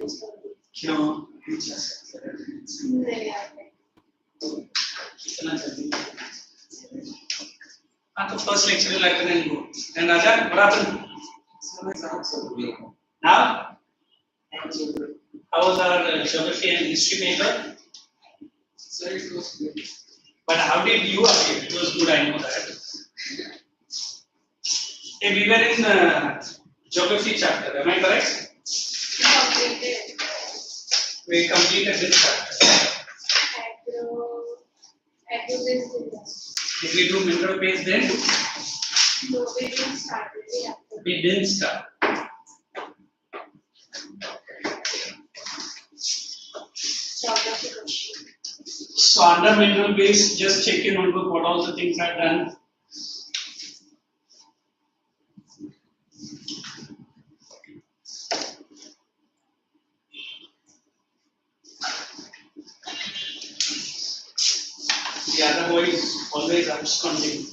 क्यों नहीं आते कितना जल्दी हाँ तो फर्स्ट लेक्चर में लेकर नहीं हो and Raja what happened now how was our geography and history paper So it was good. but how did you achieve it was good I know that hey, we were in geography chapter am I correct we completed this chapter did we do mineral base then No, we didn't start it. we didn't start Geography question. so under mineral base just check your notebook what all the things are done the other boy is always absconding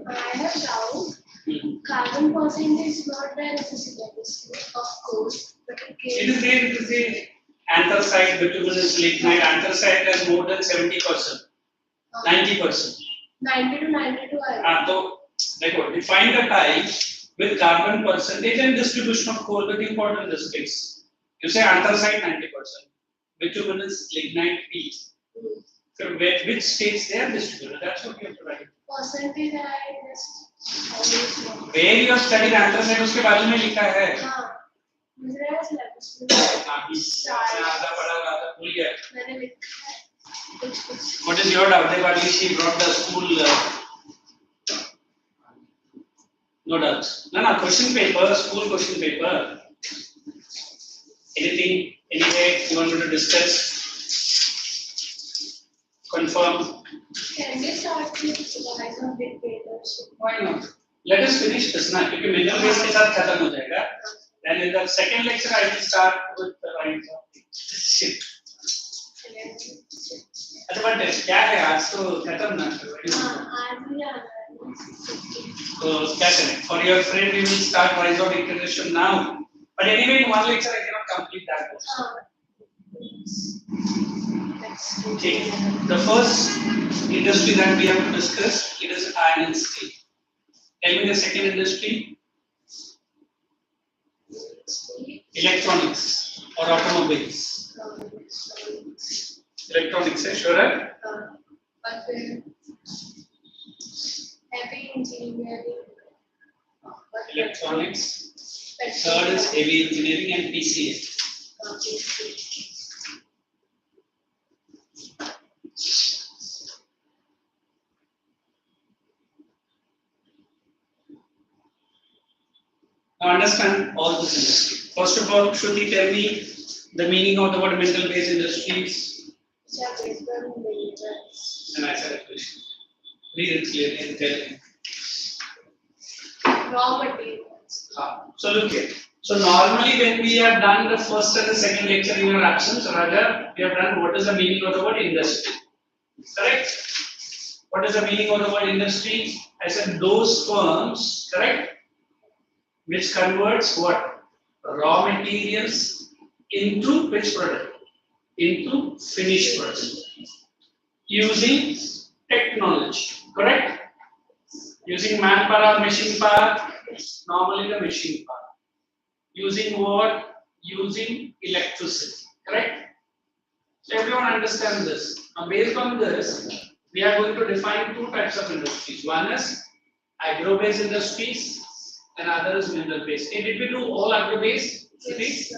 I have doubt. Carbon percentage is not there in the chemistry, of course, but it is there it is the anthracite bituminous lignite anthracite has more than 70% 90% 90 to 92 so like define the type with carbon percentage and distribution of coal with important districts you say anthracite 90% bituminous lignite P so which states they are distributed that's what you have to write percentage I just where you have studied anthracite उसके बाजू में लिखा है हाँ मुझे syllabus में आधा पढ़ा आधा भूल गया मैंने लिखा है कुछ what is your doubt Devali she brought the school no doubts no question paper school question paper anything anyway you want to discuss confirm can we start with revise on big papers why not let us finish this now क्योंकि mineral base के साथ खत्म हो जाएगा and in the second lecture I will start with the lines of shit अच्छा but क्या है आज तो खत्म ना आज भी आ रहा है तो क्या करें for your friend we will start horizontal integration now but anyway in one lecture I cannot complete that also. Okay. The first industry that we have to discuss it is iron and steel. Tell me the second industry. Electronics or automobiles. Electronics, sure. But then heavy engineering. Electronics. Third is heavy engineering and PCA. Now understand all this industry. First of all, Shruti, tell me the meaning of the word mineral based industries. And I said a question. Read it clearly and tell me. Raw materials. So look here. So normally when we have done the first and the second lecture in your absence, Raja, we have done what is the meaning of the word industry. Correct? What is the meaning of the word industry? I said those firms, correct? Which converts what? Raw materials into which product? Into finished product. Using technology, correct? Using manpower or machine power, normally the machine power. Using what? Using electricity, correct? So everyone understands this. Now based on this, we are going to define two types of industries. One is agro-based industries and other is mineral-based. Did we do all agro-based? Yes,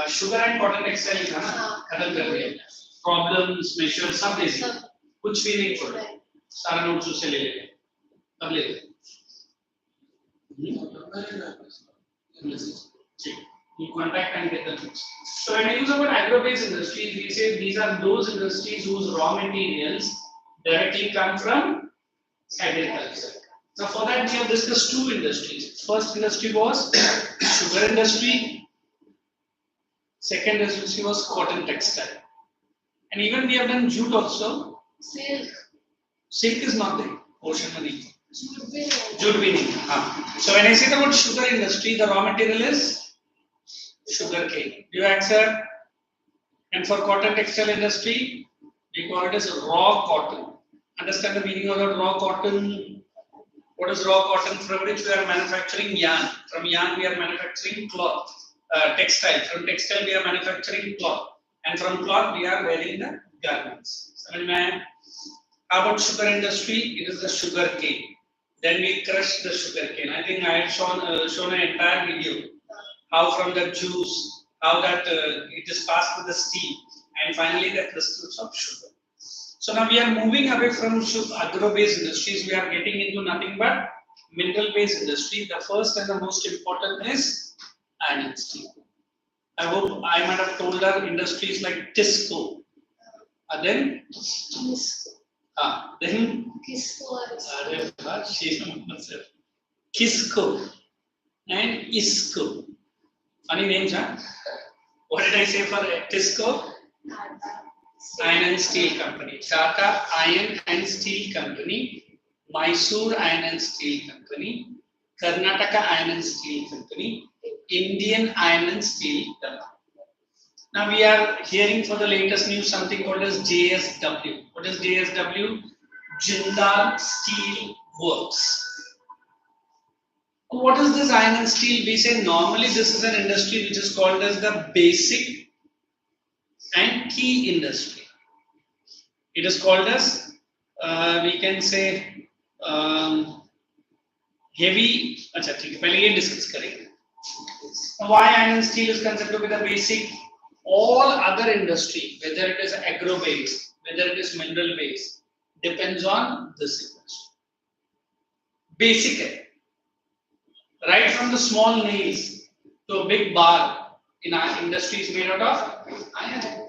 Sugar and cotton textile था ना? खत्म कर दिया. Problems, measures, सब दे दिए. कुछ भी नहीं छोड़ा. सारा नोट्स उससे ले लेंगे. अब ले लेंगे. You contact and get the notes. So when I use the word agro-based industries, we say these are those industries whose raw materials directly come from agriculture. Now for that we have discussed two industries. First industry was sugar industry. Second industry was cotton textile. And even we have done jute also. Silk. Silk is not there. Ocean money. Jute. Jute भी नहीं. So when I say the word sugar industry, the raw material is Sugarcane. Do you accept? And for cotton textile industry, we call it as raw cotton. Understand the meaning of the raw cotton? What is raw cotton? From which we are manufacturing yarn. From yarn we are manufacturing cloth. Textile. From textile we are manufacturing cloth. And from cloth we are wearing the garments. How about sugar industry? It is the sugar cane. Then we crush the sugar cane. I think I had shown an entire video. How from the juice, how that it is passed to the steam, and finally the crystals of sugar. So now we are moving away from agro-based industries. We are getting into nothing but mineral-based industry. The first and the most important is iron and steel. I hope I might have told her industries like Tisco. Then Kisco and Isco. Funny names, huh? What did I say for Tisco? Iron and Steel Company. Tata Iron and Steel Company. Mysore Iron and Steel Company. Karnataka Iron and Steel Company. Indian Iron and Steel Company. Now we are hearing for the latest news something called as JSW. What is JSW? Jindal Steel Works. What is this iron and steel? We say normally this is an industry which is called as the basic and key industry. It is called as, we can say, heavy. Acha, theek hai, pehle ye discuss karenge. Why iron and steel is considered to be the basic? All other industry, whether it is agro-based, whether it is mineral-based, depends on this industry. Basic. Right from the small nails to a big bar in our industry is made out of iron.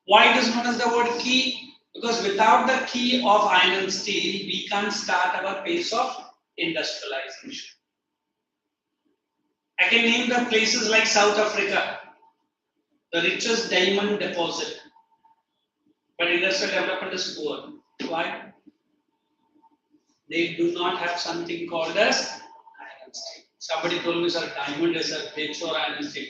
Why it is known as the word key? Because without the key of iron and steel, we can't start our pace of industrialization. I can name the places like South Africa, the richest diamond deposit, but industrial development is poor. Why? They do not have something called as iron and steel. Somebody told me, sir, diamond is a big or iron and steel.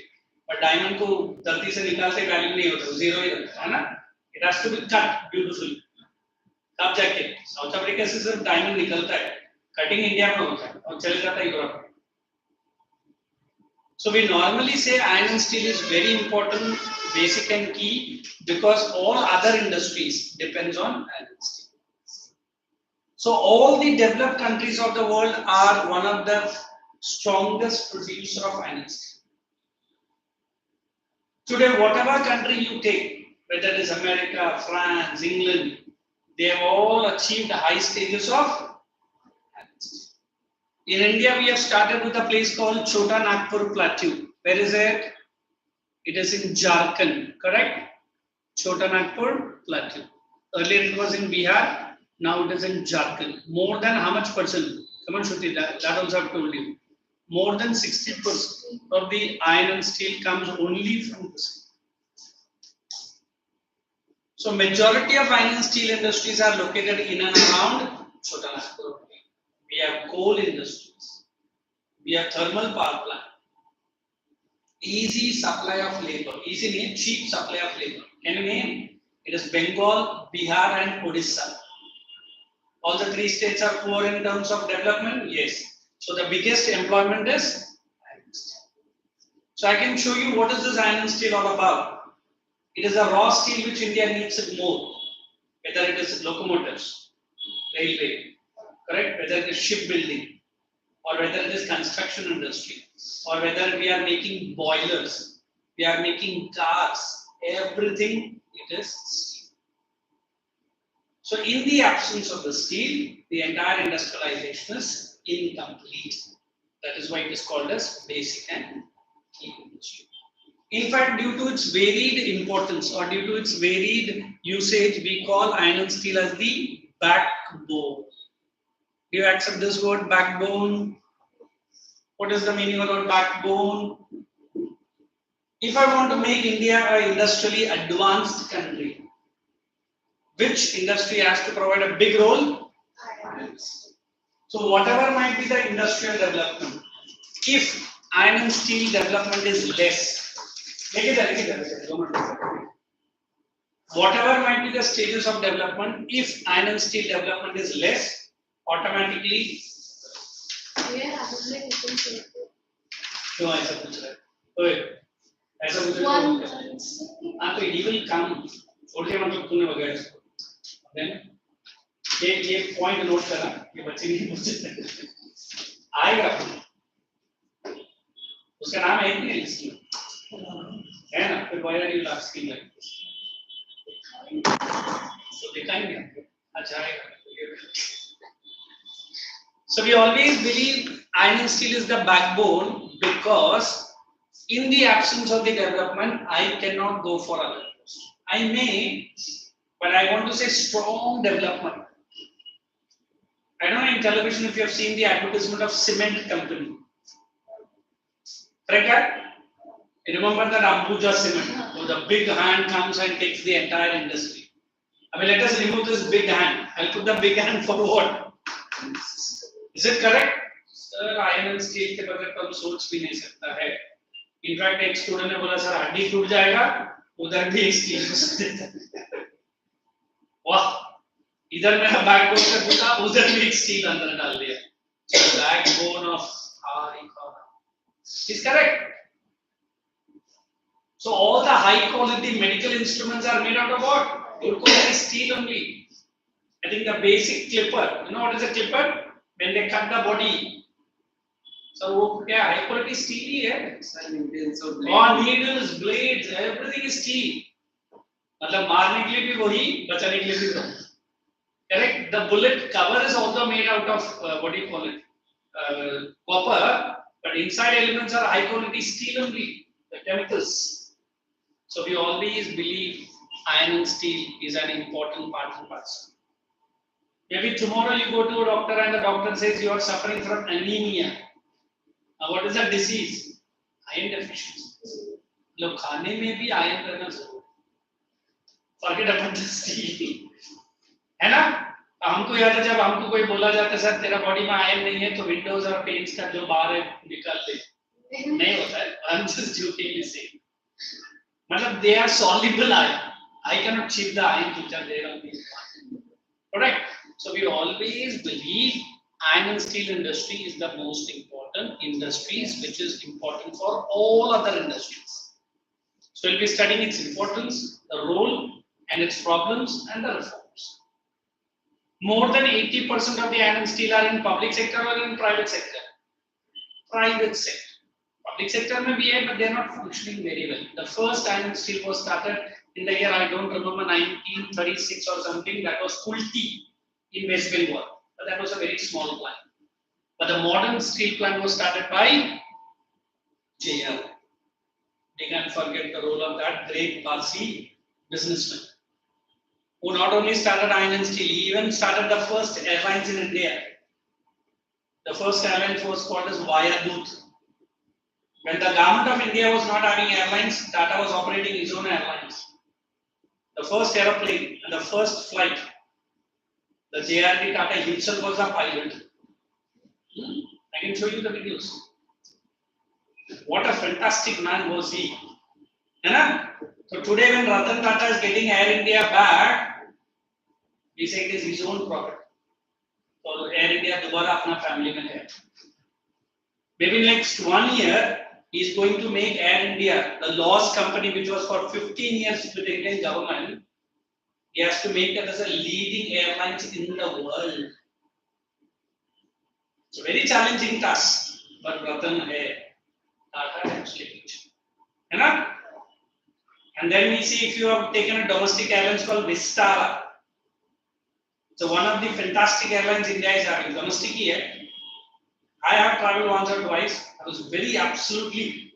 But diamond को गलती से निकालते value नहीं होता, zero ही रहता है ना? It has to be cut beautifully. तब जाके South Africa से सिर्फ diamond निकलता है, cutting India में होता है और चले जाता है Europe. So we normally say iron and steel is very important, basic and key because all other industries depends on iron and steel. So all the developed countries of the world are one of the strongest producer of iron and steel. Today, whatever country you take, whether it is America, France, England, they have all achieved high stages of iron and steel. In India, we have started with a place called Chota Nagpur Plateau. Where is it? It is in Jharkhand, correct? Chota Nagpur Plateau. Earlier it was in Bihar. Now it is in Jharkhand. More than how much percent? Come on, Shruti, that also I've told you. More than 60% of the iron and steel comes only from this. So majority of iron and steel industries are located in and around Chota Nagpur. We have coal industries. We have thermal power plant. Easy supply of labor. Easy name, cheap supply of labor. Can you name? It is Bengal, Bihar and Odisha. All the three states are poor in terms of development? Yes. So the biggest employment is iron and steel. So I can show you what is this iron and steel all about. It is a raw steel which India needs it more. Whether it is locomotives, railway, correct? Whether it is shipbuilding, or whether it is construction industry, or whether we are making boilers, we are making cars, everything it is steel. So in the absence of the steel, the entire industrialization is incomplete. That is why it is called as basic and key industry. In fact, due to its varied importance or due to its varied usage, we call iron and steel as the backbone. Do you accept this word backbone? What is the meaning of the word backbone? If I want to make India an industrially advanced country, which industry has to provide a big role? Iron and steel. So whatever might be the industrial development, if iron and steel development is less. Whatever might be the stages of development, if iron and steel development is less, automatically क्यों ऐसा पूछ रहा है? ओए ऐसा पूछ रहा है? हाँ तो he will come. छोड़ के मतलब तूने वगैरह इसको. Then ये point note करना, ये बच्चे नहीं पूछते. आएगा. उसका नाम है कि नहीं इसकी? है ना? फिर why are you asking like this? So दिखाएंगे. अच्छा आएगा. So we always believe iron and steel is the backbone because in the absence of the development, I cannot go for other post. I may, but I want to say strong development. I don't know in television if you have seen the advertisement of cement company. Correct? You remember that Ambuja cement? So the big hand comes and takes the entire industry. I mean, let us remove this big hand. I'll put the big hand for what? Is it correct? Sir, iron and steel के बगैर तो हम सोच भी नहीं सकता है. In fact, एक स्टूडेंट ने बोला सर हड्डी टूट जाएगा, उधर भी एक स्टील को सब देता है. वाह, इधर मेरा बैकबोन का टूटा, उधर भी एक स्टील अंदर डाल दिया. So the backbone of our economy is correct. So all the high quality medical instruments are made out of what? Turquoise steel only. I think the basic clipper. You know what is a clipper? When they cut the body. So वो क्या high quality steel ही है. All needles, blades, everything is steel. मतलब मारने के लिए भी वही, बचाने के लिए भी वही. Correct? The bullet cover is also made out of what do you call it? Copper, but inside elements are high quality steel only. The chemicals. So we always believe iron and steel is an important part and parcel. Maybe tomorrow you go to a doctor and the doctor says you are suffering from anemia. Now what is that disease? Iron deficiency. लोग खाने में भी iron रहना जरूरी. Forget about the steel. है ना? हमको याद है जब हमको कोई बोला जाता है सर तेरा बॉडी में आयरन नहीं है तो विंडोज और पेन्स का जो बाहर है निकाल दे. नहीं होता है. I'm just jokingly saying. मतलब they are soluble iron. I cannot chip the iron which are there on the market. Correct? So we always believe iron and steel industry is the most important industries, which is important for all other industries. So we'll be studying its importance, the role, and its problems and the reforms. More than 80% of the iron and steel are in public sector or in private sector. Private sector. Public sector may be here, but they are not functioning very well. The first iron and steel was started in the year I don't remember 1936 or something. That was Kulti in West Bengal, but that was a very small plant. But the modern steel plant was started by JL. You can't forget the role of that great Parsi businessman, who not only started iron and steel, he even started the first airlines in India. The first airline was called as Vayadut. When the government of India was not having airlines, Tata was operating his own airlines. The first aeroplane and the first flight, the JRD Tata himself was a pilot. I can show you the videos. What a fantastic man was he. So today when Ratan Tata is getting Air India back, he said it is his own product. So Air India dobara apna family mein hai. Maybe next 1 year, he is going to make Air India, the lost company which was for 15 years with the Indian government, he has to make it as a leading airlines in the world. It's a very challenging task, but Ratan hai, Tata hai uske piche. है ना? And then we see if you have taken a domestic airlines called Vistara. So one of the fantastic airlines India is having, domestic ही है. I have traveled once or twice. I was very absolutely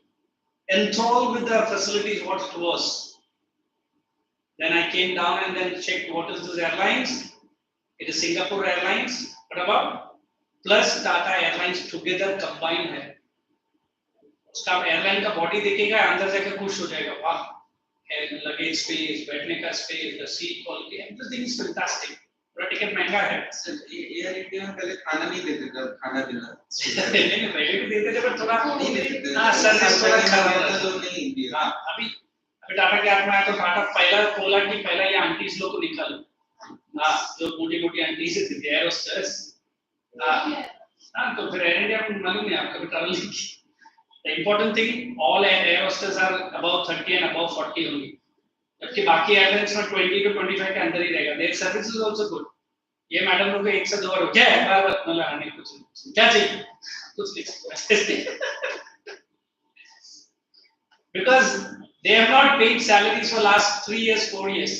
enthralled with the facilities, what it was. Then I came down and then checked what is this airlines. It is Singapore Airlines. What about? Plus Tata Airlines together combined है. उसका airline का body देखेगा अंदर जाके खुश हो जाएगा. Wow, luggage space, बैठने का space, the seat quality, everything is fantastic. थोड़ा टिकट महंगा है। एयर इंडिया में पहले खाना नहीं देते थे, खाना देना नहीं पहले भी देते थे पर थोड़ा नहीं देते थे। हाँ सर्विस थोड़ा खराब था था। तो नहीं दिया। हाँ अभी टाटा कैब में आया तो टाटा पहला बोला कि पहला ये आंटीज लोग को निकालो। हाँ जो मोटी मोटी आंटीज थी एयर होस्टेस। हाँ तो फिर एयर इंडिया में मालूम है आप कभी ट्रैवल नहीं की। The important thing, all air hostess are above 30 and above 40 only. जबकि बाकी एयरलाइंस में 20 to 25 के अंदर ही रहेगा। Their service is also good. ये मैडम लोग को एक से दो बार क्या है बार बार मतलब आने कुछ क्या चाहिए कुछ नहीं because they have not paid salaries for last 3 years 4 years.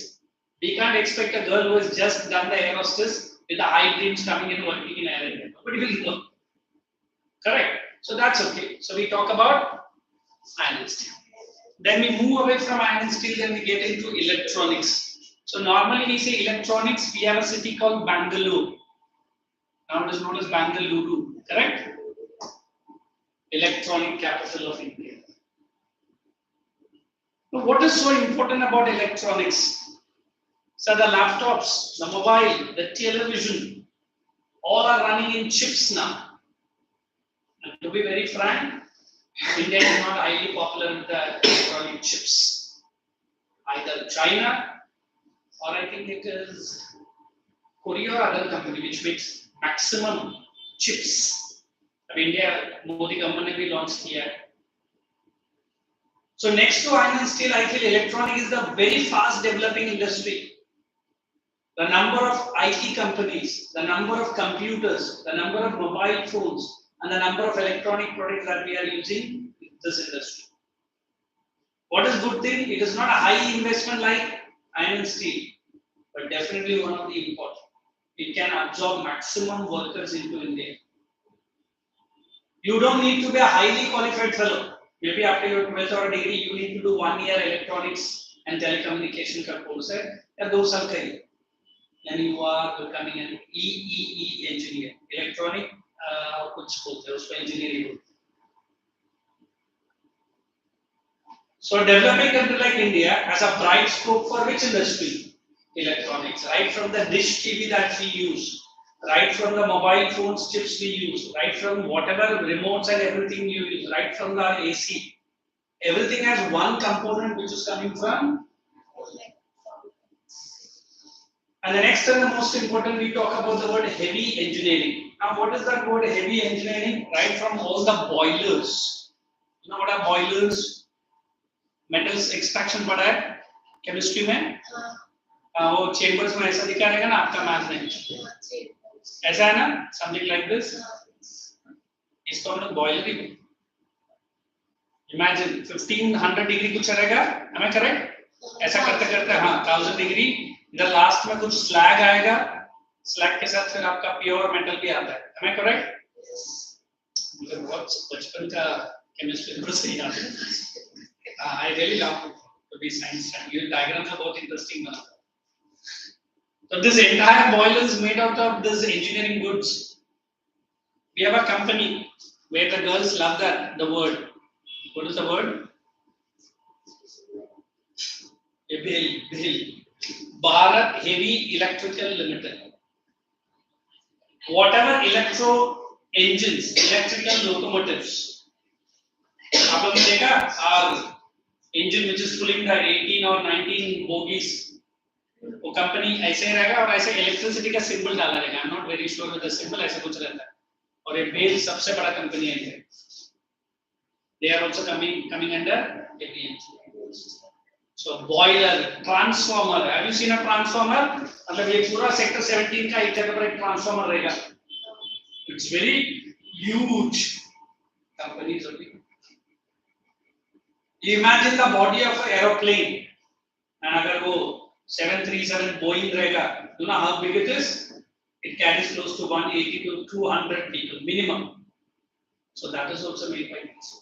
We can't expect a girl who has just done the air hostess with the high dreams coming in working in air India. Nobody will know. Correct. So that's okay. So we talk about iron and steel. Then we move away from iron and steel, then we get into electronics. So normally we say electronics, we have a city called Bangalore. Now it is known as Bangalore, correct? Electronic capital of India. Now what is so important about electronics? So the laptops, the mobile, the television, all are running in chips now. And to be very frank, India is not highly popular with the electronic chips. Either China or I think it is Korea or other company which makes maximum chips. Of India, Modi government will launch here. So next to iron and steel, I feel electronic is the very fast developing industry. The number of IT companies, the number of computers, the number of mobile phones, and the number of electronic products that we are using in this industry. What is good thing? It is not a high investment like iron and steel, but definitely one of the important. It can absorb maximum workers into India. You don't need to be a highly qualified fellow. Maybe after your 12th or degree, you need to do 1 year electronics and telecommunication course, or 2 साल का ही. Then you are becoming an EEE engineer, electronic कुछ बोलते हैं उसको engineering. So developing country like India has a bright scope for which industry? Electronics. Right from the dish TV that we use, right from the mobile phones chips we use, right from whatever remotes and everything you use, right from the AC. Everything has one component which is coming from. And the next and the most important, we talk about the word heavy engineering. Now, what is that word heavy engineering? Right from all the boilers. You know what are boilers? Metals extraction पढ़ा है chemistry में? वो chambers में ऐसा दिखा रहेगा ना आपका math में? ऐसा है ना? Something like this. इसको हम लोग boiler ही बोलते हैं. Imagine 1500 degree कुछ रहेगा? Am I correct? ऐसा करते करते हाँ 1000 degree. इधर लास्ट में कुछ स्लैग आएगा, स्लैग के साथ फिर आपका प्योर मेटल भी आता है. Am I correct? मुझे बहुत बचपन का केमिस्ट्री तो सही आता है. I really love to be science and your diagrams are बहुत interesting बना. So this entire boiler is made out of this engineering goods. We have a company where the girls love the word. What is the word? BHEL. Bharat Heavy Electrical Limited. Whatever electro engines, electrical locomotives, आप लोगों ने देखा engine which is pulling the 18 or 19 bogies, वो company ऐसे ही रहेगा और ऐसे electricity का सिंबल डाला रहेगा. I'm not very sure with the symbol ऐसा कुछ रहता है. और ये BHEL सबसे बड़ा कंपनी है ये. They are also coming under heavy engineering. So boiler, transformer. Have you seen a transformer? मतलब ये पूरा sector 17 का एक जगह पर एक transformer रहेगा. It's very huge. Companies only. You imagine the body of an aeroplane, and अगर वो 737 Boeing रहेगा, you know how big it is? It carries close to 180 to 200 people minimum. So that is also made by these.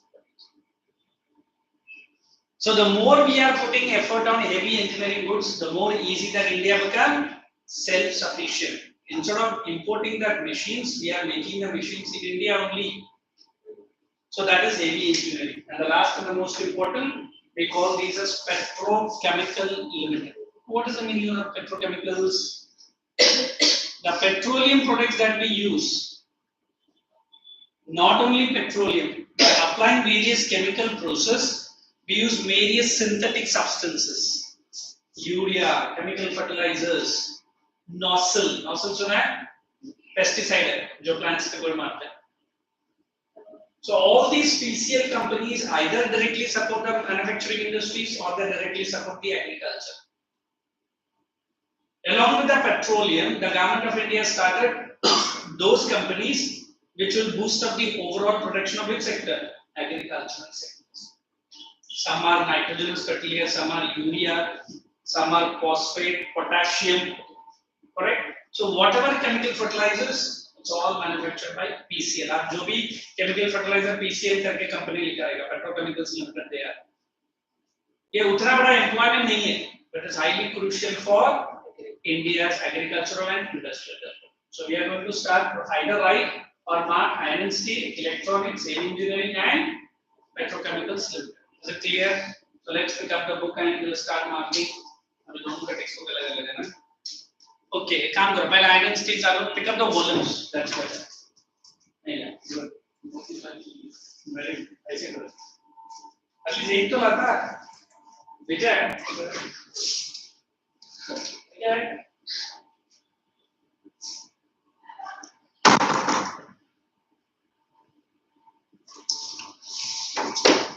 So the more we are putting effort on heavy engineering goods, the more easy that India become self-sufficient. Instead of importing that machines, we are making the machines in India only. So that is heavy engineering. And the last and the most important, we call these as petrochemical limited. What is the meaning of petrochemicals? The petroleum products that we use, not only petroleum, by applying various chemical process, we use various synthetic substances, urea, chemical fertilizers, nozzle सुना है? Pesticide है, जो plants पे गोल मारते हैं. So all these PCL companies either directly support the manufacturing industries or they directly support the agriculture. Along with the petroleum, the government of India started those companies which will boost up the overall production of which sector? Agricultural sectors. Some are nitrogenous fertilizer, some are urea, some are phosphate, potassium, correct? So whatever chemical fertilizers, it's all manufactured by PCL. आप जो भी chemical fertilizer PCL करके company लेकर आएगा, petrochemicals limited they are. ये उतना बड़ा employment नहीं है, but it's highly crucial for India's agricultural and industrial development. So we are going to start either right or mark iron and steel, electronics, heavy engineering and petrochemicals limited. Is it clear? So let's pick up the book and we'll start marking. अभी दोनों का textbook अलग अलग है ना? Okay, काम करो पहले iron and steel चालू. Pick up the volumes. That's better. नहीं है. Good. Very ऐसे करो. अभी एक तो लाता. विजय. Yeah.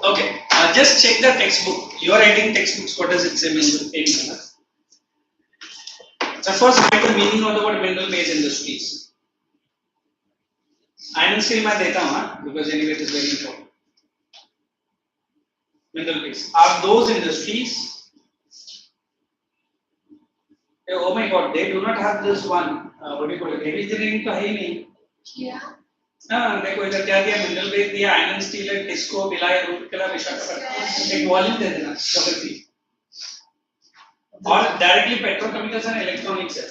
Okay, just check the textbook. You are writing textbooks. What does it say? So first, write the meaning of the word mineral-based industries. Iron and steel मैं देता हूँ because anyway it is very important. Mineral-based are those industries. Oh my God, they do not have this one. What do you call it? Heavy engineering तो है ही नहीं. Yeah. हाँ देखो इधर क्या दिया मिनरल बेस दिया आयरन स्टील है डिस्को बिलाय रूटकेला विशाखापट्टनम एक वॉल्यूम दे देना ज्योग्राफी और डायरेक्टली पेट्रोकेमिकल्स एंड इलेक्ट्रॉनिक्स है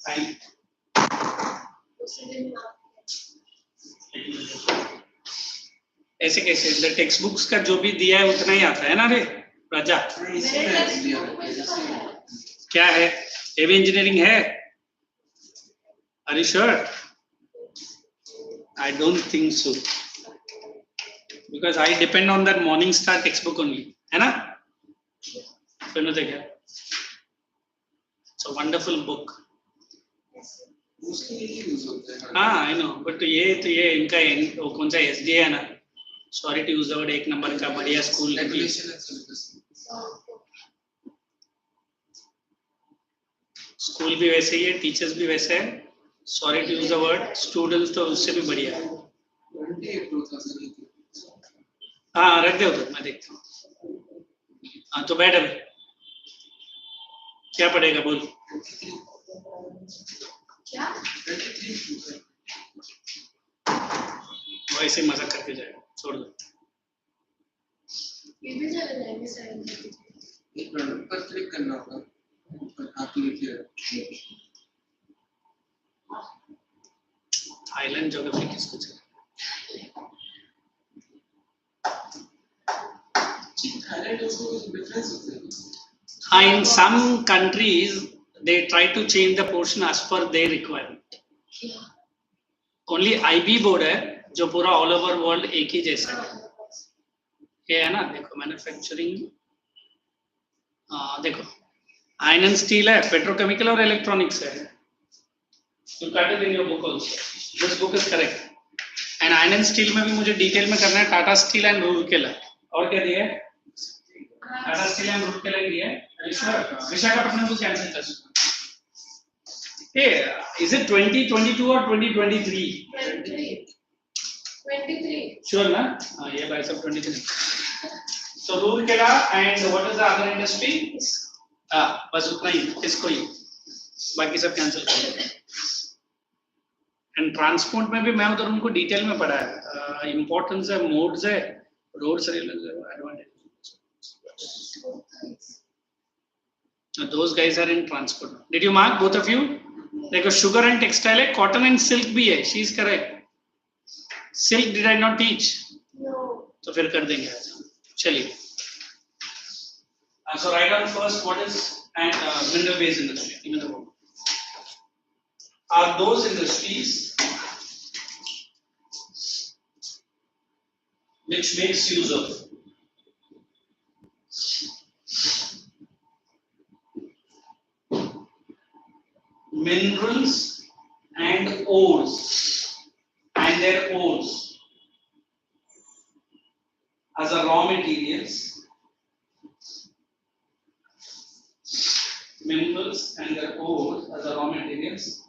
फाइन ऐसे कैसे द टेक्स्ट बुक्स का जो भी दिया है उतना ही आता है ना रे राजा क्या है हेवी इंजीनियरिंग है are you sure I don't think so because I depend on that Morning Star textbook only, है ना? सुनो तो क्या? It's a wonderful book. उसके लिए यूज होता है. हाँ, I know, but तो ये इनका वो कौन सा SDA है ना? Sorry to use the word एक नंबर का बढ़िया स्कूल है. स्कूल भी वैसे ही है, टीचर्स भी वैसे हैं. Sorry to use the word, students तो उससे भी बढ़िया है. हाँ रख दे उधर मैं देखता हूँ. हाँ तो बैठ अभी. क्या पढ़ेगा बोल. क्या? वैसे मजाक करके जाएगा. छोड़ दो. ये भी चले जाएंगे सर. एक मिनट पर क्लिक करना होगा. आप लिखिए. थाईलैंड ज्योग्राफी किसको चाहिए? थाईलैंड उसको कुछ डिफरेंस होता है. In some countries they try to change the portion as per their requirement. Only IB board है जो पूरा all over world एक ही जैसा है. ये है ना देखो मैन्युफैक्चरिंग देखो आयरन एंड स्टील है पेट्रोकेमिकल और इलेक्ट्रॉनिक्स है. You cut it in your book also. This book is correct. And iron and steel में भी मुझे डिटेल में करना है टाटा स्टील एंड रूरकेला. और क्या दिया है? टाटा स्टील एंड रूरकेला दिया है. विशाखापट्टनम को कैंसिल कर सकते. Hey, is it 2022 or 2023? 23. Sure ना? हाँ ये भाई सब 23. So Rourkela and what is the other industry? बस उतना ही इसको ही. बाकी सब कैंसिल कर दो. एंड ट्रांसपोर्ट में भी मैं उधर उनको डिटेल में पढ़ा है. इंपॉर्टेंस है मोड्स है roads railways advantage. Those guys are in transport. Did you mark both of you? देखो शुगर एंड टेक्सटाइल है कॉटन एंड सिल्क भी है. She is correct. Silk did I not teach? No. तो फिर कर देंगे आज. चलिए. So write down first what is and mineral based industry. Give me the book. are those industries which makes use of minerals and ores and their ores as a raw materials, minerals and their ores as a raw materials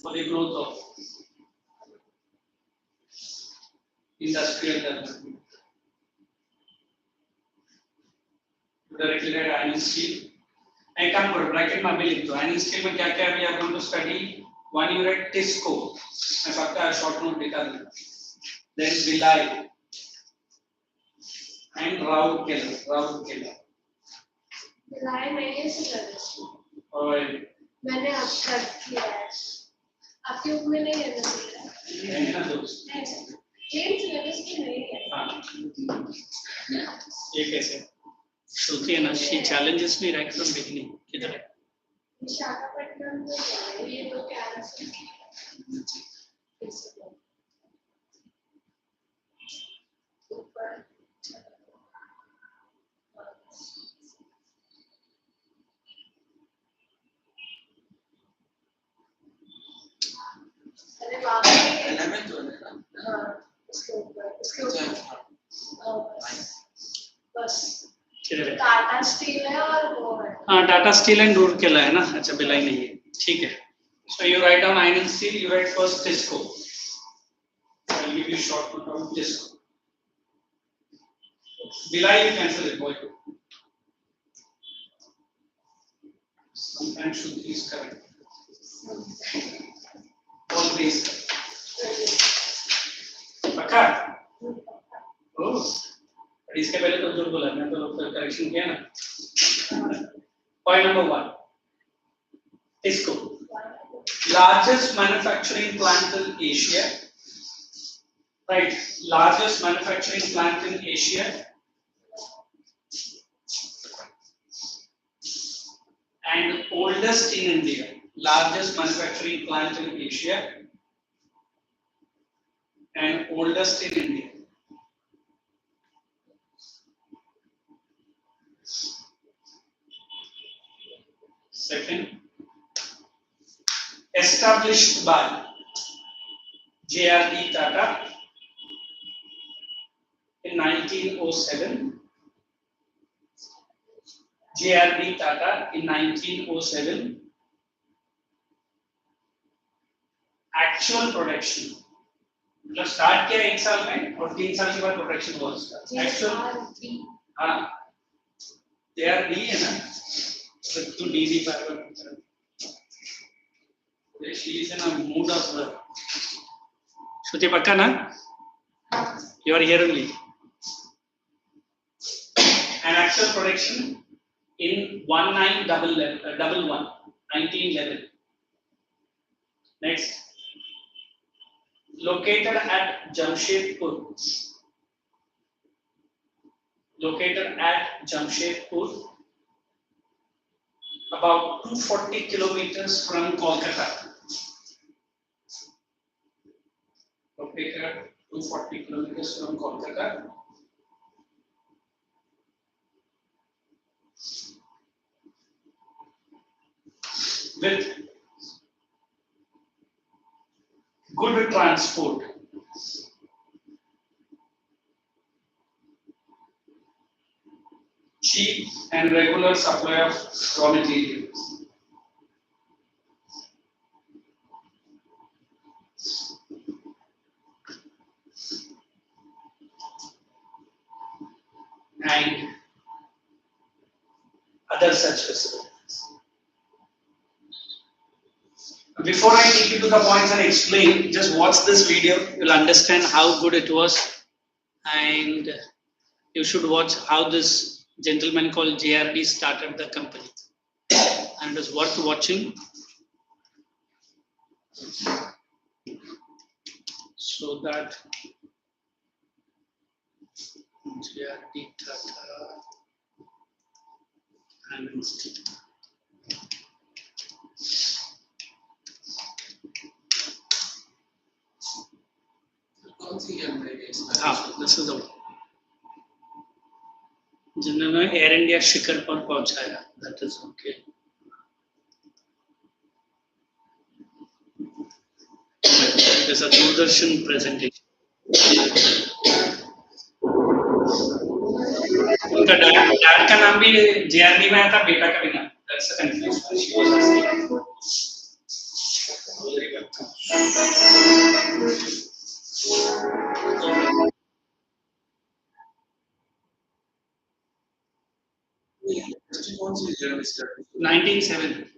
for the growth of industrial development. Directly write iron steel. I come for bracket में भी लिख दो. Iron steel में क्या क्या है? We are going to study. One you write Tisco. मैं पक्का short note निकाल दूँ. Then Vilai and Rourkela. Vilai नहीं है सिलेबस. और मैंने अब कर किया है. आपके ऊपर में नहीं है ना सिलेबस. नहीं ना दोस्त. सेम सिलेबस में नहीं है. हाँ. ये कैसे? श्रुति है ना, she challenges me right from beginning. किधर है? विशाखापट्टनम में है, ये तो कैंसिल ऊपर. अरे बाप रे. 11th वाले ना. हाँ, उसके ऊपर. बस. किधर है? टाटा स्टील है और वो है. हाँ, टाटा स्टील एंड रूरकेला है ना. अच्छा, भिलाई नहीं है. ठीक है. So you write down iron and steel. You write first Tisco. I'll give you short note on Tisco. Bhilai you cancel it, boy. Sometimes Shruti is correct. Always correct. पक्का? Oh. इसके पहले तो जो बोला मैं तो करेक्शन किया ना. Point number 1. Tisco, largest manufacturing plant in Asia. Right, largest manufacturing plant in Asia and oldest in India. Largest manufacturing plant in Asia and oldest in India. Second, established by JRD Tata in 1907. JRD Tata in 1907. Actual production. मतलब start किया 1 साल में और 3 साल के बाद production हुआ उसका. Actual. हाँ. JRD है ना. तो DD पर. She is in a mood of. Shruti पक्का ना? You are here only. An actual production in 1911. Next, located at Jamshedpur. About 240 kilometers from Kolkata. Located 240 kilometers from Kolkata. With good transport. Cheap and regular supply of raw materials. And other such facilities. Before I take you to the points and explain, just watch this video. You'll understand how good it was, and you should watch how this gentleman called JRD started the company, and it is worth watching. So that JRD Tata. Iron steel. कौन सी camera है इसमें? हाँ, this is the one. जिन्होंने air India शिखर पर पहुंचाया, that is okay. It is a Doordarshan presentation. उनका dad का नाम भी जेआरडी में आया था, बेटा का भी नाम. That's the confusion. She was asking. Very welcome. कौन सी journey start? 1907.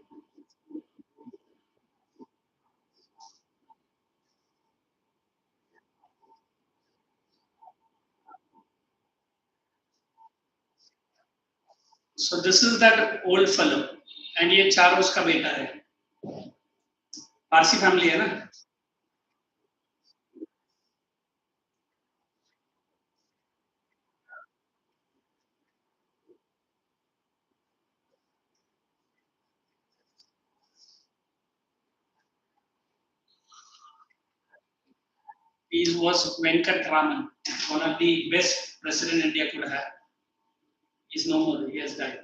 So this is that old fellow, and ये चारों उसका बेटा है. पारसी फैमिली है ना? He was Venkat Raman, one of the best president India could have. He's no more. He has died.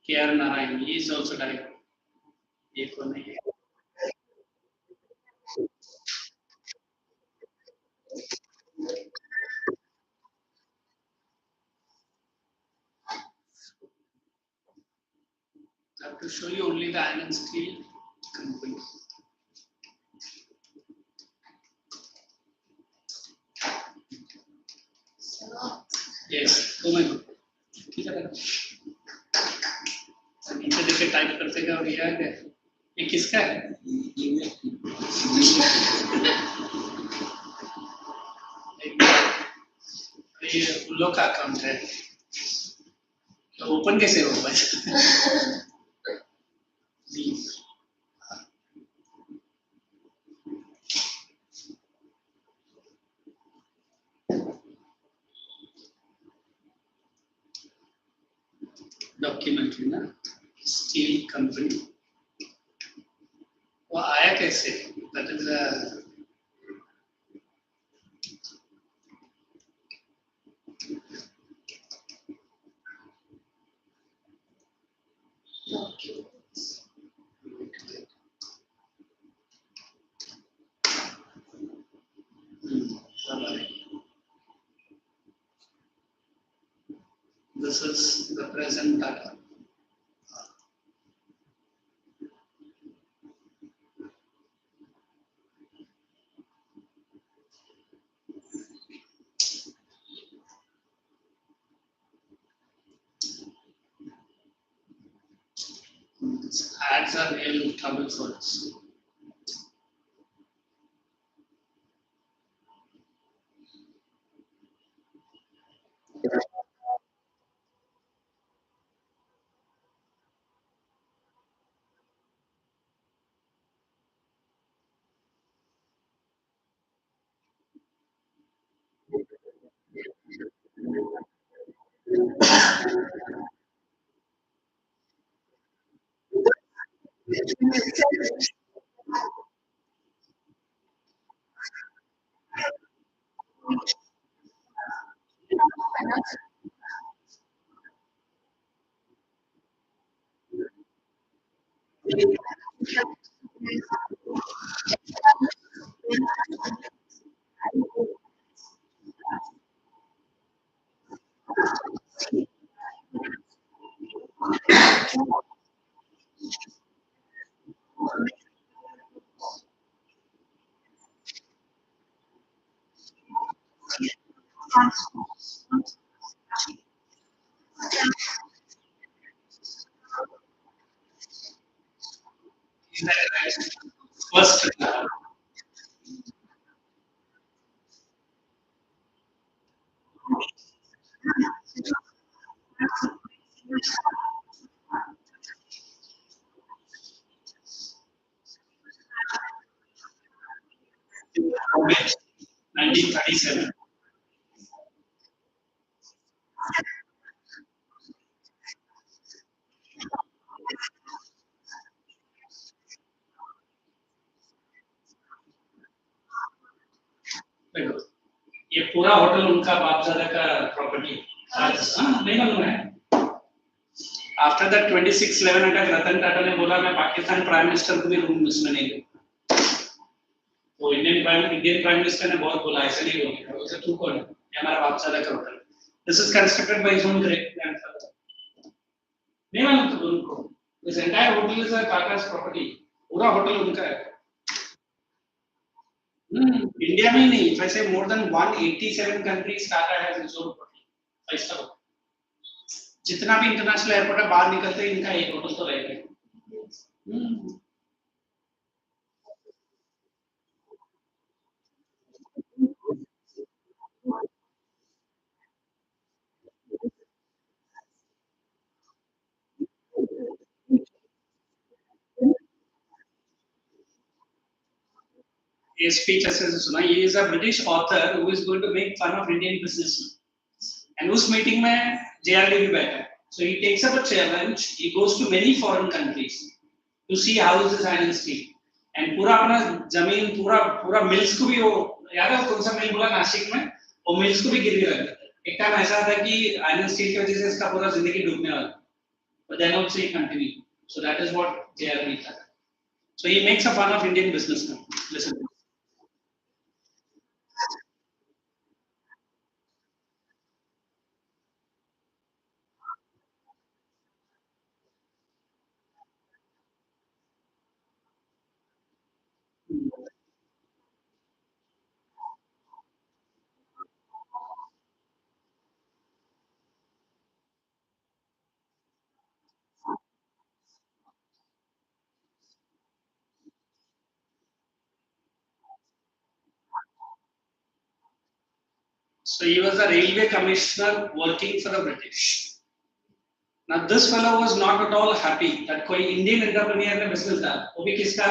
K.R. Narayan, he is also died. ये कौन है? I have to show you only the iron and steel company. Yes. Oh my God. ठीक है बेटा. नीचे देखे type करते गए और ये आ गया. ये किसका है? ये उन लोग का अकाउंट है. तो ओपन कैसे होगा? डॉक्यूमेंट्री ना, स्टील कंपनी. वो आया कैसे? That is this is the present data. Ads are real trouble for us. Is that right? First, August 1937. देखो ये पूरा होटल उनका बापदादा का प्रॉपर्टी नहीं मालूम है after that 2611 attack Ratan Tata ने बोला मैं पाकिस्तान प्राइम मिनिस्टर को भी रूम उसमें नहीं दूंगा तो इंडियन प्राइम मिनिस्टर ने बहुत बोला ऐसे नहीं बोलेगा बोलते तू कौन है ये हमारा बापदादा का hotel this is constructed by his own great grandfather नहीं मालूम तो उनको this entire hotel is a Tata's property पूरा होटल उनका है इंडिया में ही नहीं वैसे more than 187 countries Tata has its own hotel five star जितना भी इंटरनेशनल एयरपोर्ट है बाहर निकलते ही इनका एक होटल तो रहेगा ये स्पीच ऐसे से सुना ये is a British author who is going to make fun of Indian businessman and उस मीटिंग में जेआरडी भी बैठा है so he takes up a challenge he goes to many foreign countries to see how is this iron steel and पूरा अपना जमीन पूरा पूरा मिल्स को भी वो याद है कौन सा मिल बोला नासिक में वो मिल्स को भी गिरवी रख दिया एक टाइम ऐसा था कि आयरन स्टील की वजह से इसका पूरा जिंदगी डूबने वाला but then also he continue so that is what JRD था so he makes a fun of Indian businessmen listen So he was a railway commissioner working for the British. Now this fellow was not at all happy that कोई Indian entrepreneur ने business डाला. वो भी किसका?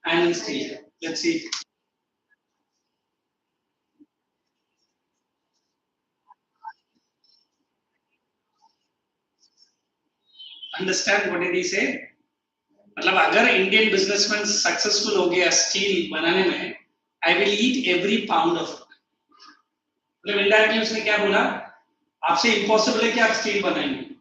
Iron steel. Let's see. Understand what did he say? मतलब अगर Indian businessman successful हो गया steel बनाने में, I will eat every pound of it. मतलब indirectly उसने क्या बोला? आपसे impossible है कि आप steel बनाएंगे.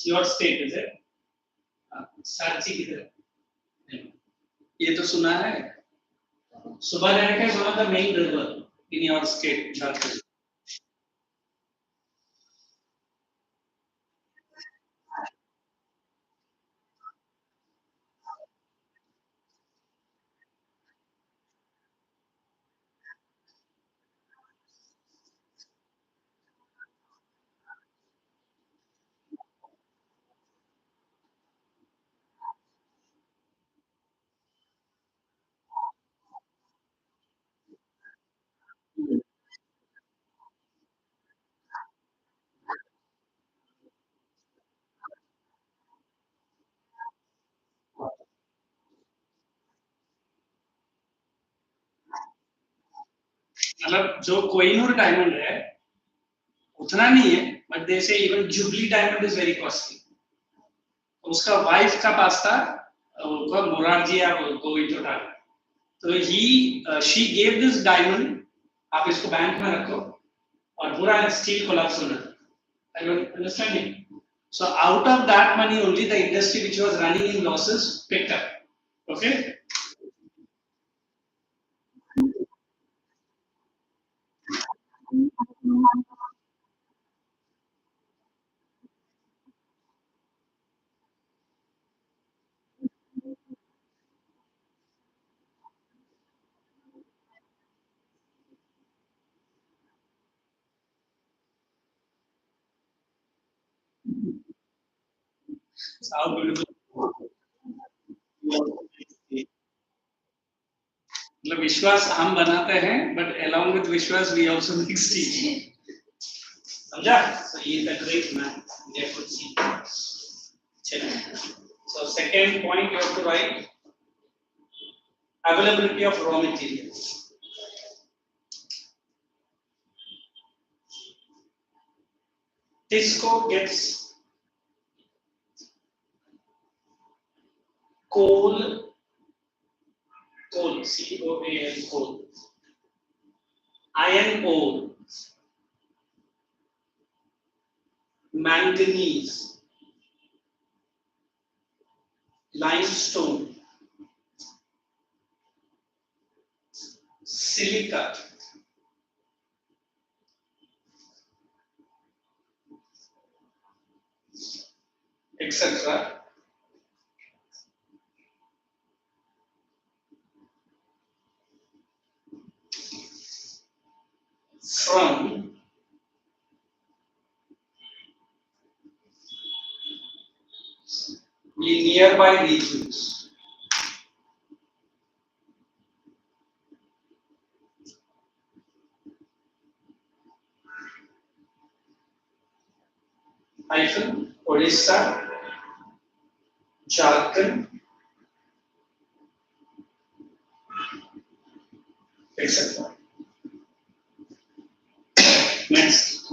Your state is it? Sarchi किधर? ये तो सुना है. Subhanayak is one of the main river in your state, Jharkhand. मतलब जो कोहिनूर डायमंड है उतना नहीं है बट दे से even jubilee diamond is very costly उसका वाइफ का पास था उनका मोरारजी या कोई तो था तो ही शी गेव दिस डायमंड आप इसको बैंक में रखो और पूरा स्टील कोलैप्स होना I don't understand so out of that money only the industry which was running in losses picked up okay how beautiful मतलब विश्वास हम बनाते हैं, but along with विश्वास we also make steel. समझा? So he is a great man. Therefore, see. चलिए. So second point you have to write availability of raw materials. Tisco gets coal, C-O-A-L, coal, iron ore, manganese, limestone, silica, etc. from the nearby regions. Hyphen Odisha, Jharkhand, etc. Next,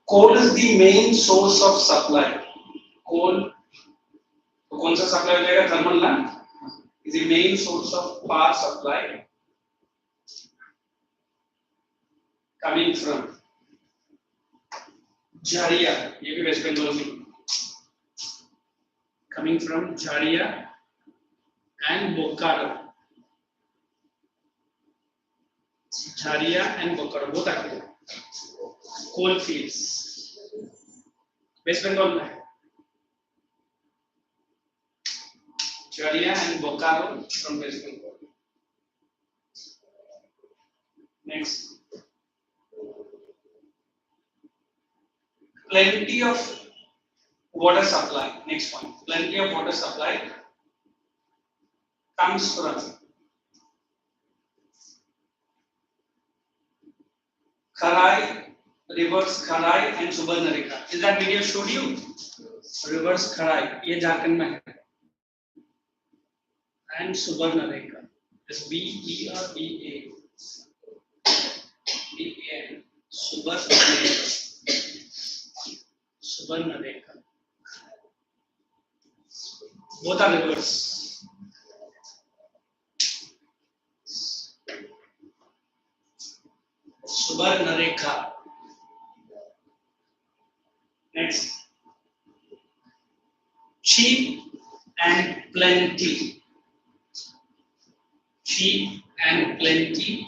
coal is the main source of supply. Coal, कौन सा supply हो जाएगा? Thermal ना? Is the main source of power supply coming from Jharia, ये भी West Bengal में, coming from Jharia and Bokaro. Jharia and Bokaro, both are there. Coal fields. West Bengal में Jharia and Bokaro from West Bengal. Next, plenty of water supply. Next point, plenty of water supply comes from Kharai, rivers Kharai and Subarnarekha. Is that video showed you? Rivers Kharai, ये झारखंड में है. And Subarnarekha. It's B-E-R-B-A. B-A-N. Subarnarekha. Subarnarekha. Both are rivers. Subarnarekha. Next, cheap and plenty. Cheap and plenty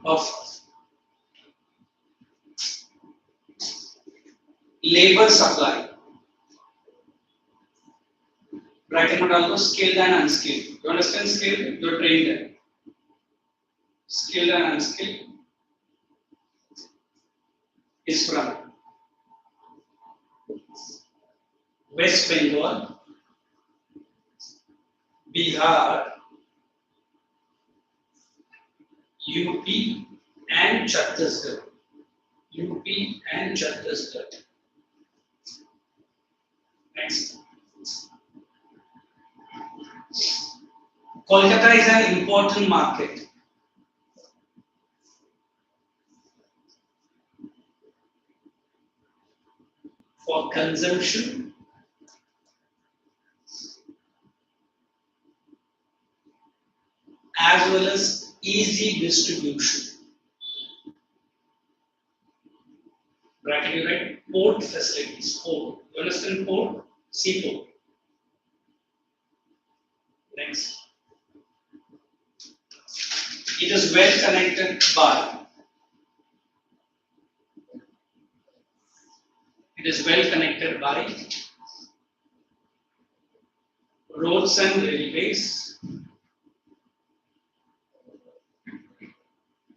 of labor supply. Bracket में डाल दो skilled and unskilled. You understand skilled? You are trained there. Skilled and unskilled is from West Bengal, Bihar, UP and Chhattisgarh. UP and Chhattisgarh. Next. Kolkata is an important market. For consumption as well as easy distribution. Bracket you write port facilities. Port. You understand port? Seaport. Next. It is well connected by. It is well connected by roads and railways.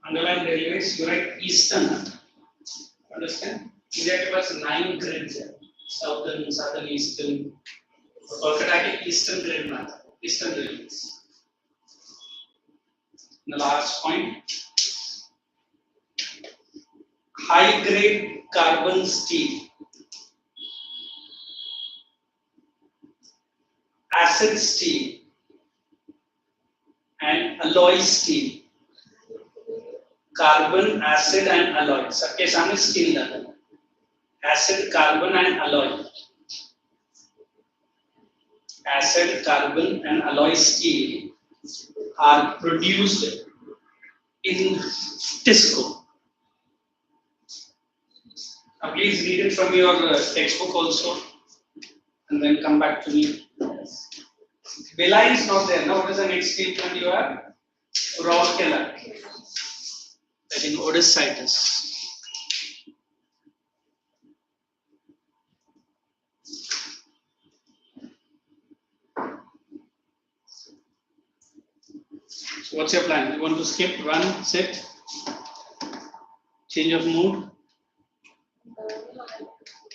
Underline railways, you write eastern. Understand? India के पास 9 grids है. Southern, eastern. Kolkata के eastern grid में आता है. piston rings. The last point, high grade carbon steel, acid steel and alloy steel. Carbon, acid and alloy. सबके सामने steel डाला. Acid, carbon and alloy. Acid, carbon and alloy steel are produced in TISCO. Now please read it from your textbook also and then come back to me. Bela is not there. Now what is the next statement you have? Rourkela. I think Odysseus. So what's your plan? You want to skip, run, sit, change of mood?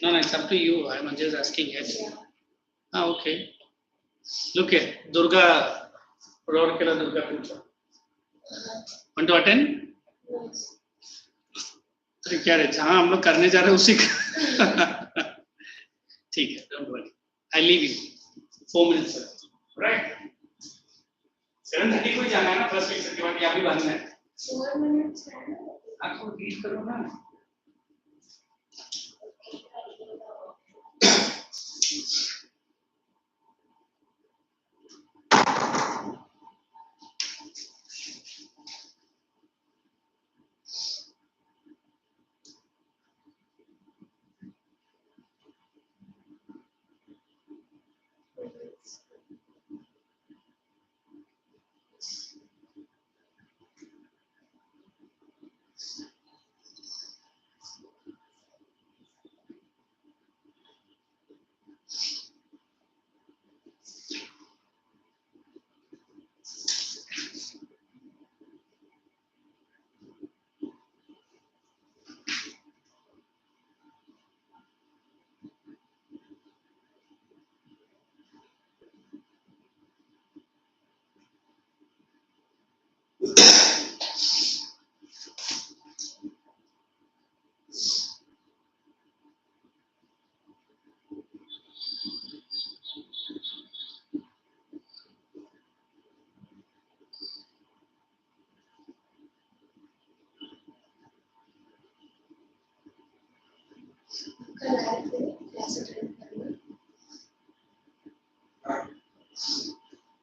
No, it's up to you. I'm just asking it. Ah, okay. Look at Durga, Rourkela Durga Puja. Want to attend? तो क्या रहता है? हाँ हम लोग करने जा रहे हैं उसी का ठीक है, don't worry. I leave you 4 minutes, right? 7:30 को ही जाना है ना फर्स्ट लेक्चर के बाद, यहाँ भी बनना है 4 minutes. आपको रीड करो ना.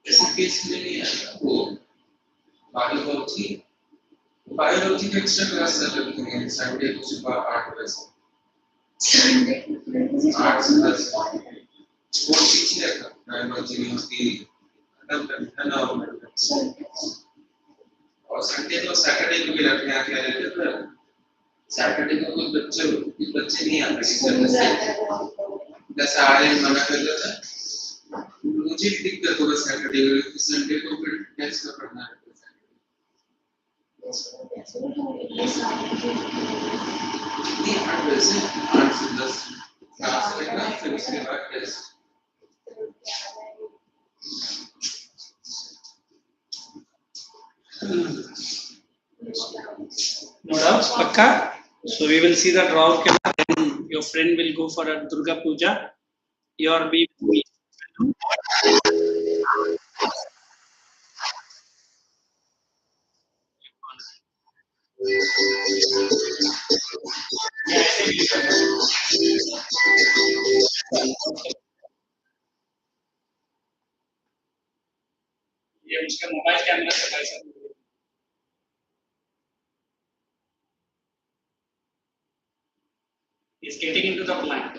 ऐसे केस में नहीं आता वो बायोलॉजी का एक्स्ट्रा क्लास चल रही है संडे को सुबह 8 बजे Sunday. 8 से 10 स्पोर्ट्स टीचर का बायोलॉजी में उसकी खत्म करना होगा और संडे को सैटरडे को भी रखने आके रहते थे. सैटरडे को कुछ बच्चे नहीं आते जैसे आज मना कर देता है. मुझे भी दिक्कत होगा सैटरडे को, संडे को फिर टेस्ट का पढ़ना है. नहीं 8 बजे से 8 से 10 क्लास लगना फिर उसके बाद test. No doubts, Pakka. So we will see that Rourkela, then your friend will go for a Durga Puja. Your be ये उसका मोबाइल कैमरा से कैसा is getting into the plant.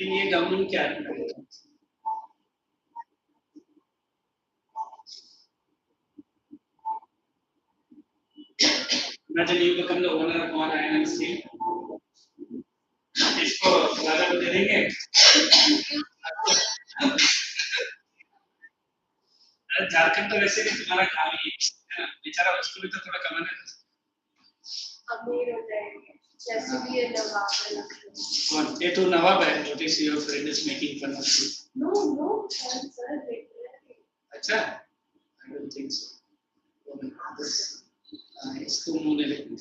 ये गवर्नमेंट क्या है? Imagine you become the owner of one iron and steel. इसको राजा को दे देंगे. झारखंड आजकल तो वैसे भी तुम्हारा काम ही है ना, बेचारा उसको भी तो थोड़ा कमाना है। अमीर हो जाएंगे जैसे भी ये नवाब है लगता कौन ये तो नवाब है, notice your friend is making fun of you. No sir अच्छा, I don't think so. इसको मुंह नहीं लगती।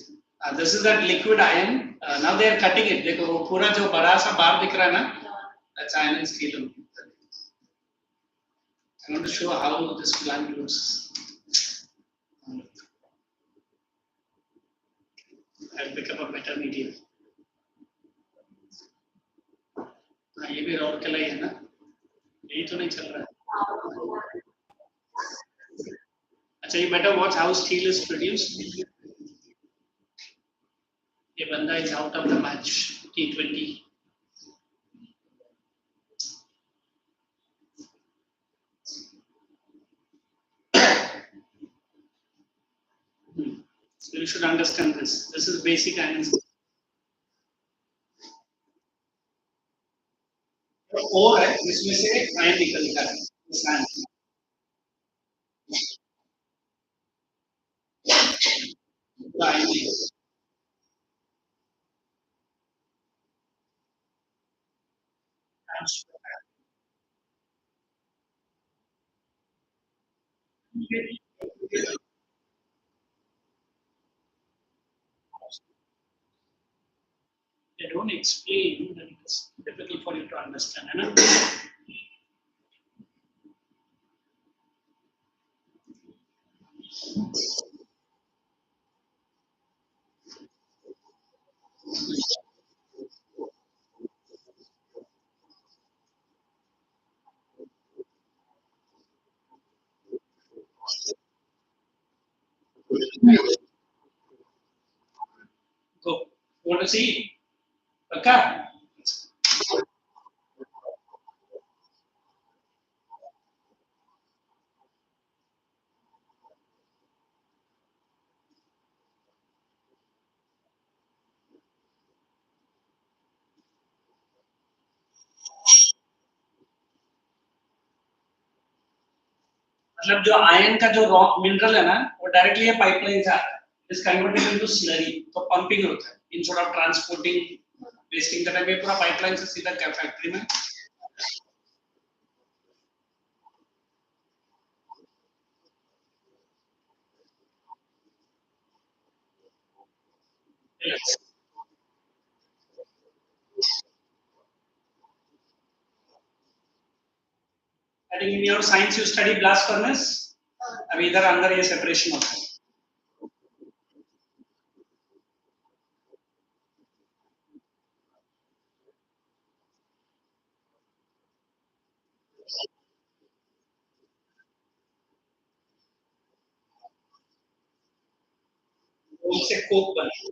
This is that liquid iron. Now they are cutting it. देखो वो पूरा जो बड़ा सा बार दिख रहा है ना, that's iron and steel. I want to show how this plant looks. I'll pick up a better medium. ये भी रॉड कलाई है ना, यही तो नहीं चल रहा है। अच्छा, you better watch how steel is produced. ये बंदा is out of the match T20. So you should understand this. This is basic analysis. और है इसमें से आयन निकलता है, sand. Ion they don't explain, then it's difficult for you to understand, है ना? Go. Want to see? पक्का? मतलब जो आयन का जो रॉ मिनरल है ना, वो डायरेक्टली ये पाइपलाइन से आता है, इज कन्वर्टेड इनटू स्लरी, तो पंपिंग होता है इंस्टेड ऑफ ट्रांसपोर्टिंग वेस्टिंग का टाइम, ये पूरा पाइपलाइन से सीधा क्या फैक्ट्री में। I think in your science you study blast furnace, अब इधर अंदर ये सेपरेशन होता है। उनसे कोक बना।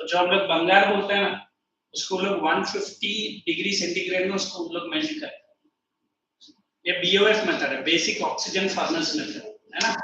तो जो हम लोग बंगाल बोलते हैं ना, उसको लोग 150 डिग्री सेंटीग्रेड में उसको लोग मेल्ट करते हैं। ये BOF मेथड है, बेसिक ऑक्सीजन फर्नेस मेथड, है ना।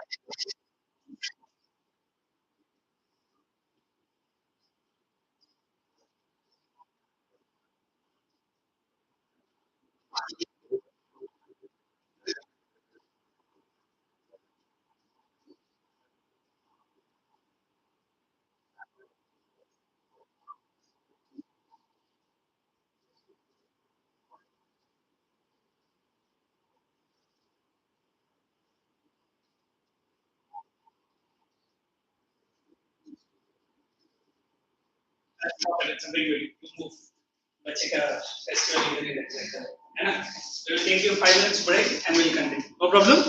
It's a big way to move. बच्चे का फेस्टिवल इधर ही है ना। We will take you 5 minutes break and we'll continue. No problem.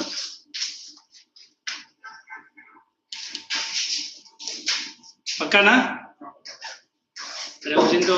पक्का ना? अरे उस दिन तो